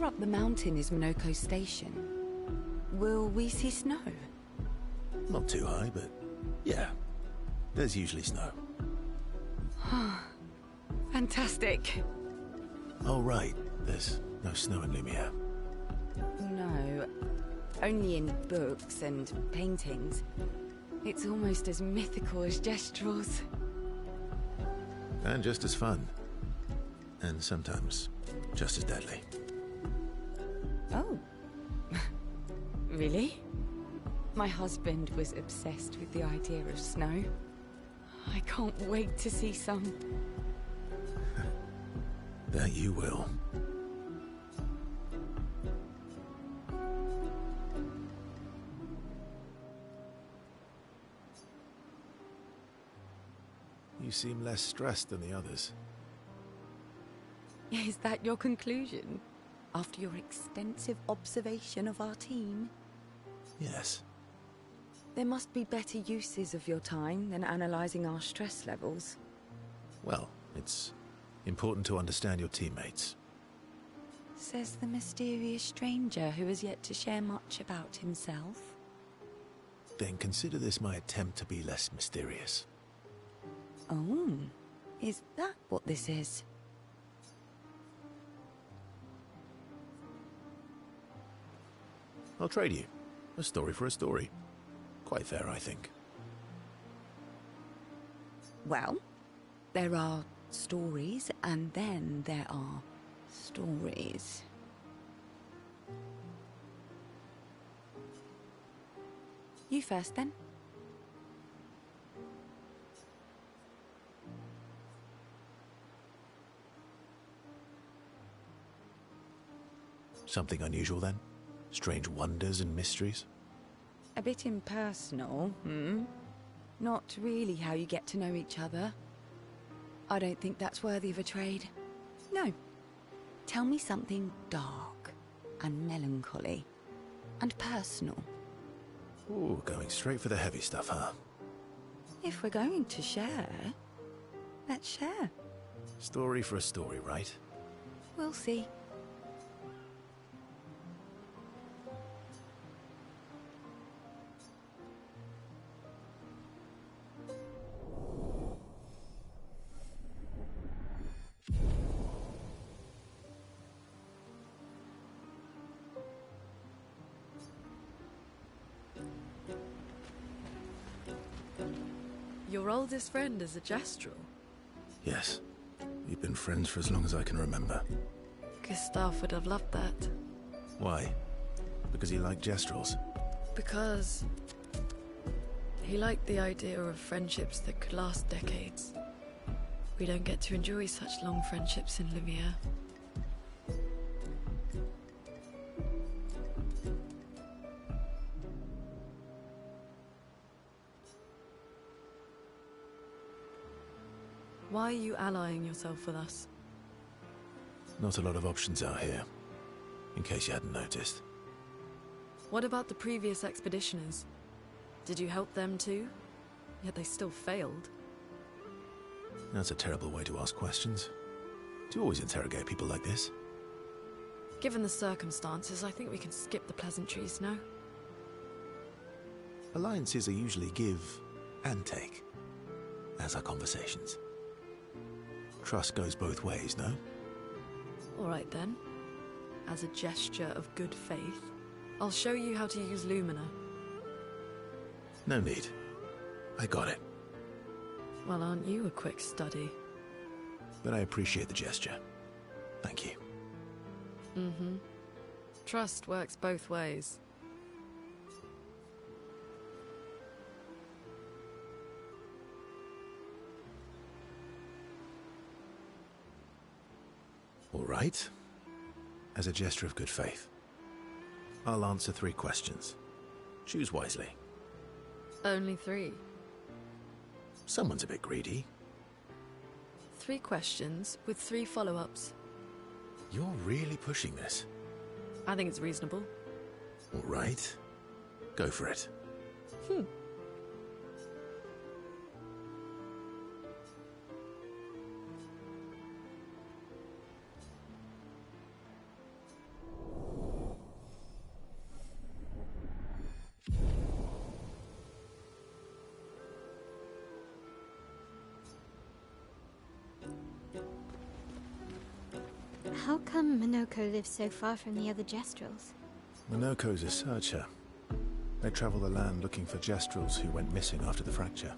far up the mountain is Minoko Station? Will we see snow? Not too high, but yeah, there's usually snow. Fantastic. Oh, right, there's no snow in Lumiere. No, only in books and paintings. It's almost as mythical as Gestrels. And just as fun. And sometimes just as deadly. Oh. Really? My husband was obsessed with the idea of snow. I can't wait to see some. That you will. You seem less stressed than the others. Is that your conclusion? After your extensive observation of our team? Yes. There must be better uses of your time than analysing our stress levels. Well, it's important to understand your teammates. Says the mysterious stranger who has yet to share much about himself. Then consider this my attempt to be less mysterious. Oh, is that what this is? I'll trade you. A story for a story. Quite fair, I think. Well, there are stories, and then there are stories. You first, then. Something unusual, then? Strange wonders and mysteries? A bit impersonal, hmm? Not really how you get to know each other. I don't think that's worthy of a trade. No. Tell me something dark and melancholy and personal. Ooh, going straight for the heavy stuff, huh? If we're going to share, let's share. Story for a story, right? We'll see. Your oldest friend is a Gestrel? Yes. We've been friends for as long as I can remember. Gustav would have loved that. Why? Because he liked Gestrels? Because he liked the idea of friendships that could last decades. We don't get to enjoy such long friendships in Lumiere. Why are you allying yourself with us? Not a lot of options out here, in case you hadn't noticed. What about the previous expeditioners? Did you help them too? Yet they still failed. That's a terrible way to ask questions. Do you always interrogate people like this? Given the circumstances, I think we can skip the pleasantries, no? Alliances are usually give and take, as are conversations. Trust goes both ways, no? All right then. As a gesture of good faith, I'll show you how to use Lumina. No need. I got it. Well, aren't you a quick study? But I appreciate the gesture. Thank you. Mm-hmm. Trust works both ways. All right. As a gesture of good faith, I'll answer 3 questions. Choose wisely. Only 3. Someone's a bit greedy. 3 questions with 3 follow-ups. You're really pushing this. I think it's reasonable. All right. Go for it. How come Minoko lives so far from the other Jestrels? Minoko's a searcher. They travel the land looking for Jestrels who went missing after the fracture.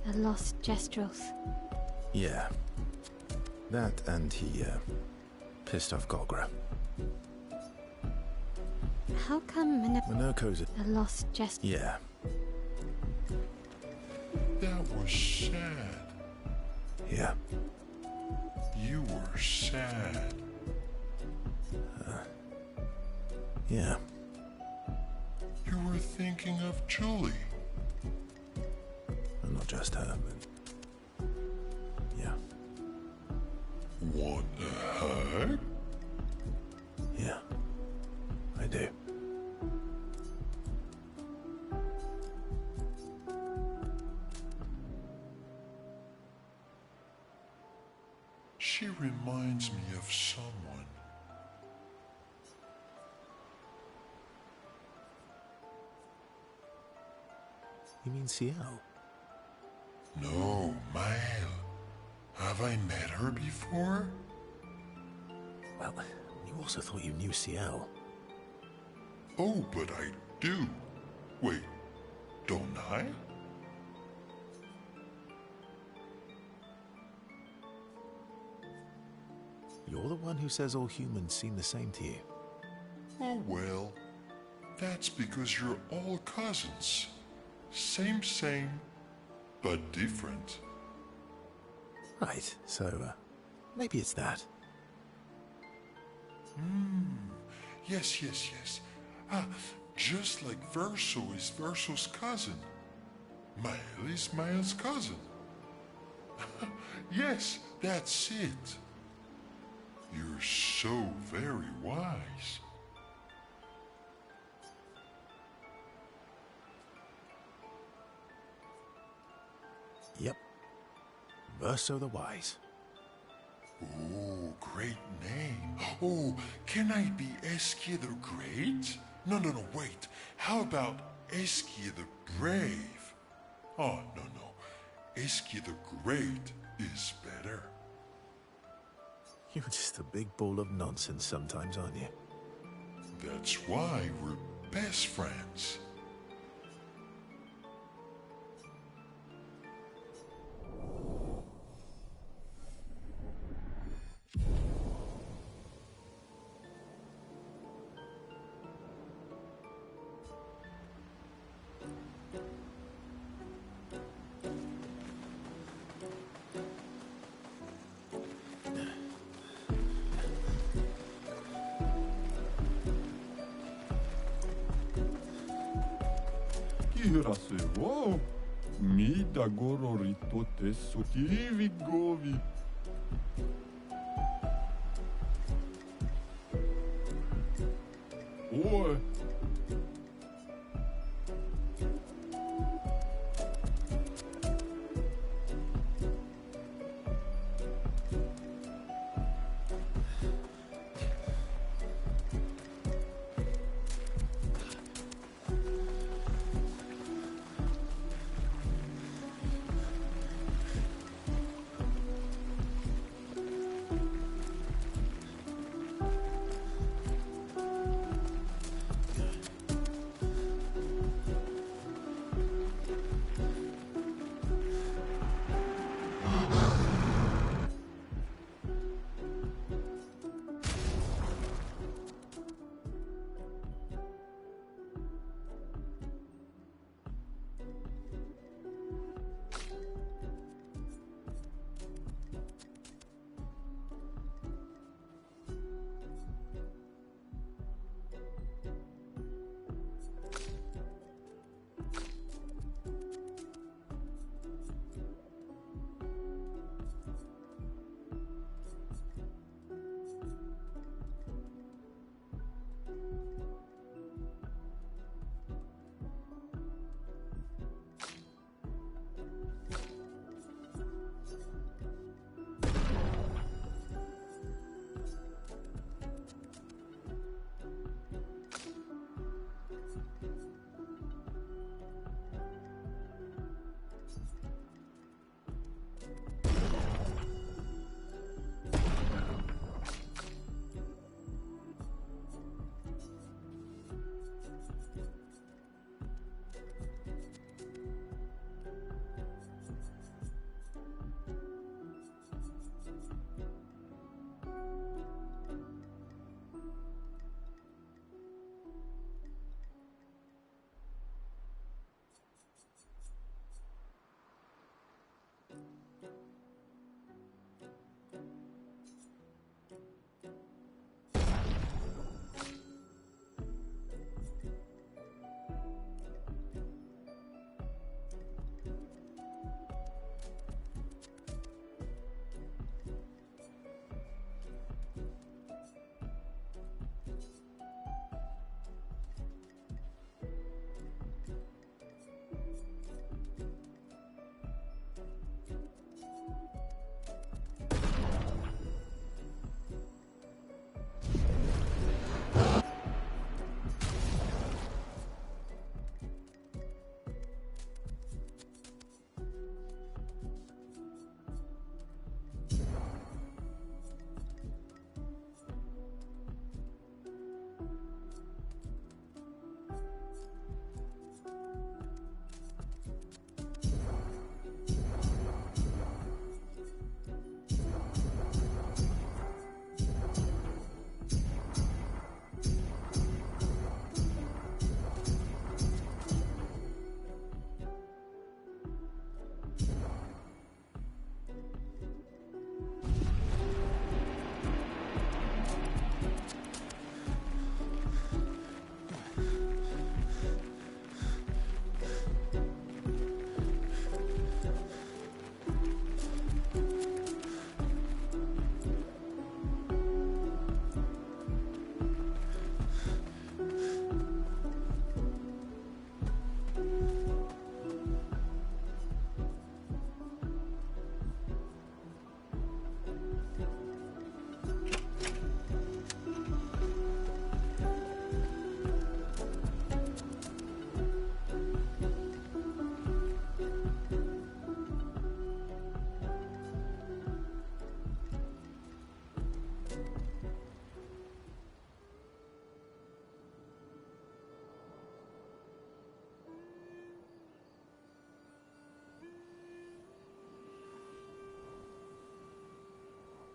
The lost Jestrels. Yeah. That and he, pissed off Golgra. How come Minoko's a... the lost Jestrels? Yeah. That was sad. Yeah. You were sad. Yeah. You were thinking of Julie. And not just her, but... Yeah. Want a hug? Yeah. I do. She reminds me of someone. You mean Sciel? No, Mael. Have I met her before? Well, you also thought you knew Sciel. Oh, but I do. Wait, don't I? You're the one who says all humans seem the same to you. Oh, well, that's because you're all cousins. Same, but different. Right, so, maybe it's that. Yes. Ah, just like Verso is Verso's cousin. Mael is Mael's cousin. Yes, that's it. You're so very wise. Yep. Verso the Wise. Oh, great name. Oh, can I be Esquie the Great? No, wait. How about Esquie the Brave? Oh, no. Esquie the Great is better. You're just a big ball of nonsense sometimes, aren't you? That's why we're best friends. Kirasewo, mi da gororito tesso kivigovi. Oi.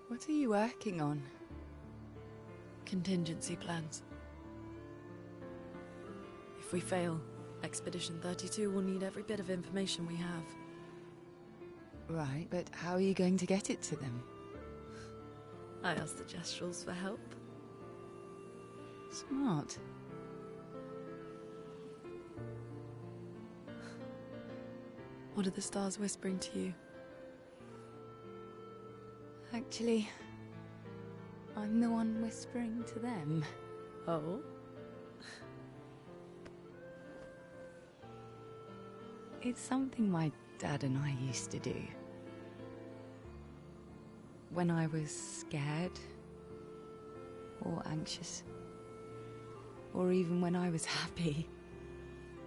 What are you working on? Contingency plans. If we fail, Expedition 32 will need every bit of information we have. Right, but how are you going to get it to them? I asked the Gestrals for help. Smart. What are the stars whispering to you? Actually, I'm the one whispering to them. Oh? It's something my dad and I used to do. When I was scared, or anxious, or even when I was happy,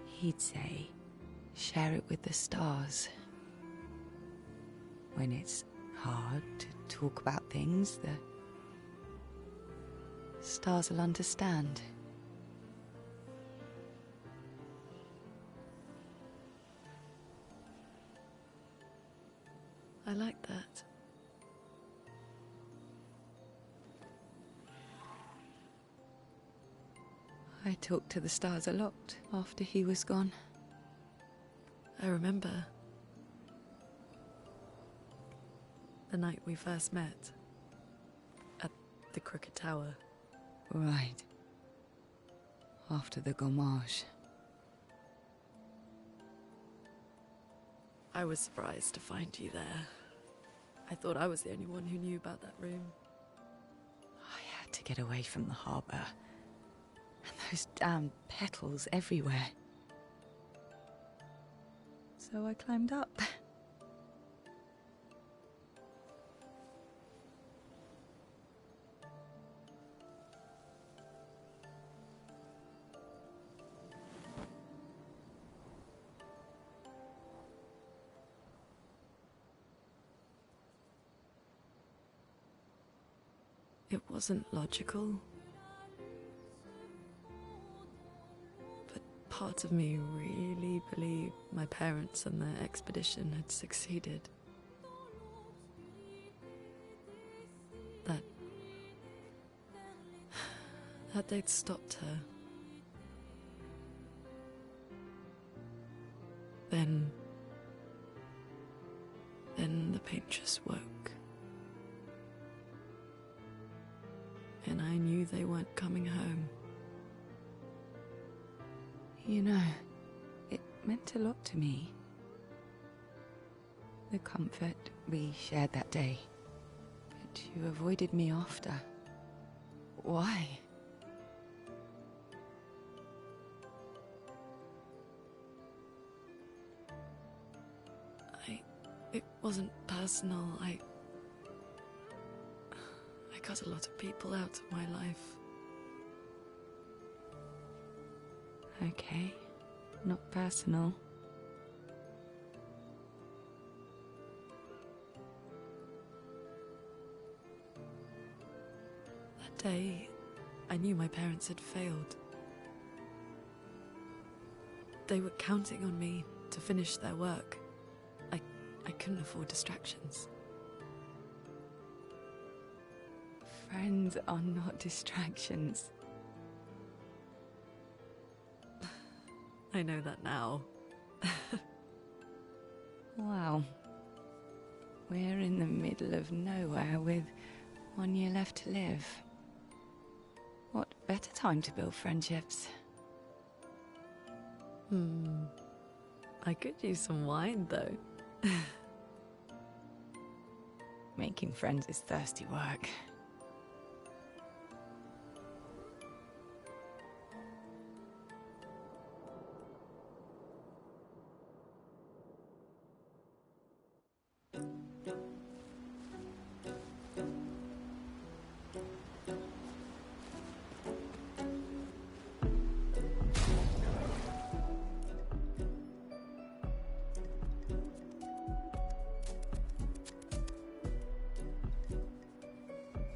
he'd say, share it with the stars. When it's hard to talk about things, the stars will understand. I like that. I talked to the stars a lot after he was gone. I remember the night we first met at the Crooked Tower. Right. After the gommage. I was surprised to find you there. I thought I was the only one who knew about that room. I had to get away from the harbour. And those damn petals everywhere. So I climbed up. It wasn't logical. But part of me really believed my parents and their expedition had succeeded. That they'd stopped her. Then the paint just woke. And I knew they weren't coming home. You know, it meant a lot to me. The comfort we shared that day. But you avoided me after. Why? It wasn't personal. I cut a lot of people out of my life. Okay, not personal. That day, I knew my parents had failed. They were counting on me to finish their work. I couldn't afford distractions. Friends are not distractions. I know that now. Wow. We're in the middle of nowhere with 1 year left to live. What better time to build friendships? I could use some wine, though. Making friends is thirsty work.